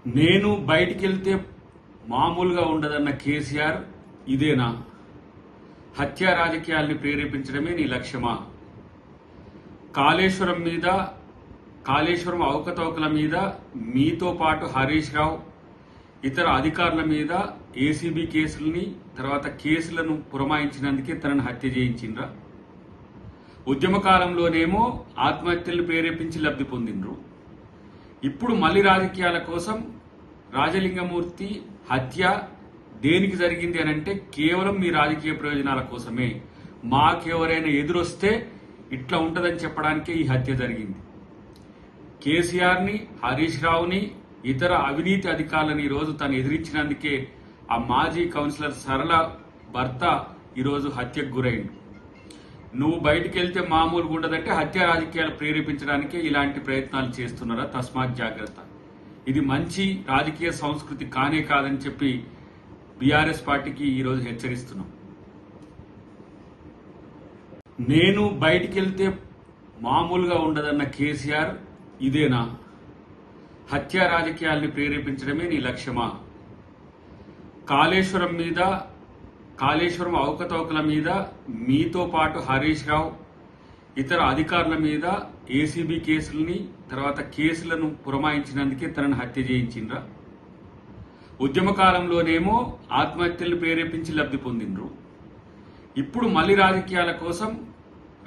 నేను బయటికెళ్తే మామూలుగా ఉండదన్న కేసీఆర్ ఇదేనా? హత్యా రాజకీయాల్ని ప్రేరేపించడమే నీ లక్ష్యమా? కాళేశ్వరం అవకతవకల మీద మీతో పాటు హరీష్ రావు ఇతర అధికారుల మీద ఏసీబీ కేసుల్ని తర్వాత కేసులను పురమాయించినందుకే తనను హత్య చేయించిండ్రా? ఉద్యమకాలంలోనేమో ఆత్మహత్యలను ప్రేరేపించి లబ్ధి పొందిండ్రు. ఇప్పుడు మళ్లీ రాజకీయాల కోసం రాజలింగమూర్తి హత్య దేనికి జరిగింది అనంటే కేవలం మీ రాజకీయ ప్రయోజనాల కోసమే. మాకెవరైనా ఎదురొస్తే ఇట్లా ఉంటదని చెప్పడానికే ఈ హత్య జరిగింది. కేసీఆర్ని, హరీష్ రావుని, ఇతర అవినీతి అధికారులను ఈరోజు తను ఎదిరించినందుకే ఆ మాజీ కౌన్సిలర్ సరళ భర్త ఈరోజు హత్యకు గురైండు. నువ్వు బయటికెళ్తే మామూలుగా ఉండదంటే హత్య రాజకీయాలు ప్రేరేపించడానికే ఇలాంటి ప్రయత్నాలు చేస్తున్నారా? తస్మాత్ జాగ్రత్త. ఇది మంచి రాజకీయ సంస్కృతి కానే కాదని చెప్పి బీఆర్ఎస్ పార్టీకి ఈరోజు హెచ్చరిస్తున్నాం. నేను బయటికెళ్తే మామూలుగా ఉండదన్న కేసీఆర్ ఇదేనా? హత్యా రాజకీయాల్ని ప్రేరేపించడమే నీ లక్ష్యమా? కాళేశ్వరం అవకతవకల మీద మీతో పాటు హరీష్ రావు ఇతర అధికారుల మీద ఏసీబీ కేసుల్ని తర్వాత కేసులను పురమాయించినందుకే తనను హత్య చేయించిండ్రా? ఉద్యమకాలంలోనేమో ఆత్మహత్యలను ప్రేరేపించి లబ్ధి పొందిండ్రు. ఇప్పుడు మళ్లీ రాజకీయాల కోసం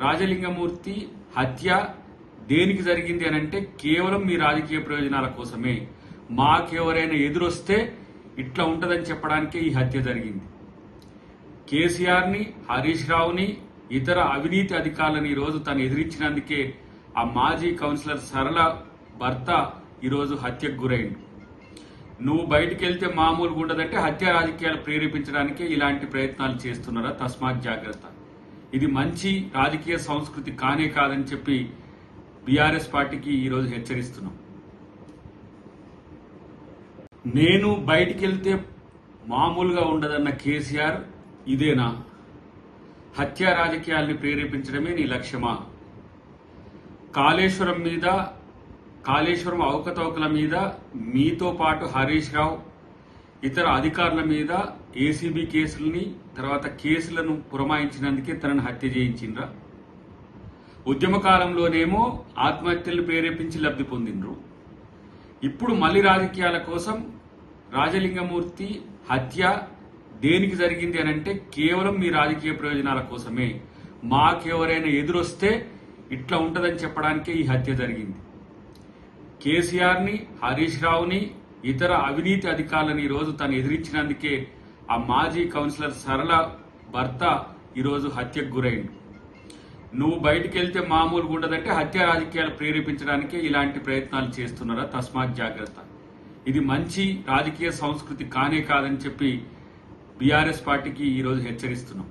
రాజలింగమూర్తి హత్య దేనికి జరిగింది అనంటే కేవలం మీ రాజకీయ ప్రయోజనాల కోసమే. మాకెవరైనా ఎదురొస్తే ఇట్లా ఉంటదని చెప్పడానికే ఈ హత్య జరిగింది. కేసీఆర్ని, హరీష్ రావుని, ఇతర అవినీతి అధికారులను ఈరోజు తను ఎదిరించినందుకే ఆ మాజీ కౌన్సిలర్ సరళ భర్త ఈరోజు హత్యకు గురైండు. నువ్వు బయటికెళ్తే మామూలుగా ఉండదంటే హత్యా రాజకీయాలు ప్రేరేపించడానికే ఇలాంటి ప్రయత్నాలు చేస్తున్నారా? తస్మాత్ జాగ్రత్త. ఇది మంచి రాజకీయ సంస్కృతి కానే కాదని చెప్పి బీఆర్ఎస్ పార్టీకి ఈరోజు హెచ్చరిస్తున్నాం. నేను బయటికెళ్తే మామూలుగా ఉండదన్న కేసీఆర్ ఇదేనా? హత్యా రాజకీయాల్ని ప్రేరేపించడమే నీ లక్ష్యమా? కాళేశ్వరం అవకతవకల మీద మీతో పాటు హరీష్ రావు ఇతర అధికారుల మీద ఏసీబీ కేసుల్ని తర్వాత కేసులను పురమాయించినందుకే తనను హత్య చేయించిండ్రా? ఉద్యమకాలంలోనేమో ఆత్మహత్యలను ప్రేరేపించి లబ్ధి పొందిండ్రు. ఇప్పుడు మళ్లీ రాజకీయాల కోసం రాజలింగమూర్తి హత్య దేనికి జరిగింది అనంటే కేవలం మీ రాజకీయ ప్రయోజనాల కోసమే. మాకెవరైనా ఎదురొస్తే ఇట్లా ఉంటదని చెప్పడానికే ఈ హత్య జరిగింది. కేసీఆర్ని, హరీష్ రావుని, ఇతర అవినీతి అధికారులను ఈరోజు తను ఎదిరించినందుకే ఆ మాజీ కౌన్సిలర్ సరళ భర్త ఈరోజు హత్యకు గురైండు. నువ్వు బయటికెళ్తే మామూలుగా ఉండదంటే హత్యా రాజకీయాలు ప్రేరేపించడానికే ఇలాంటి ప్రయత్నాలు చేస్తున్నారా? తస్మాత్ జాగ్రత్త. ఇది మంచి రాజకీయ సంస్కృతి కానే కాదని చెప్పి బీఆర్ఎస్ పార్టీకి ఈరోజు హెచ్చరిస్తున్నాం.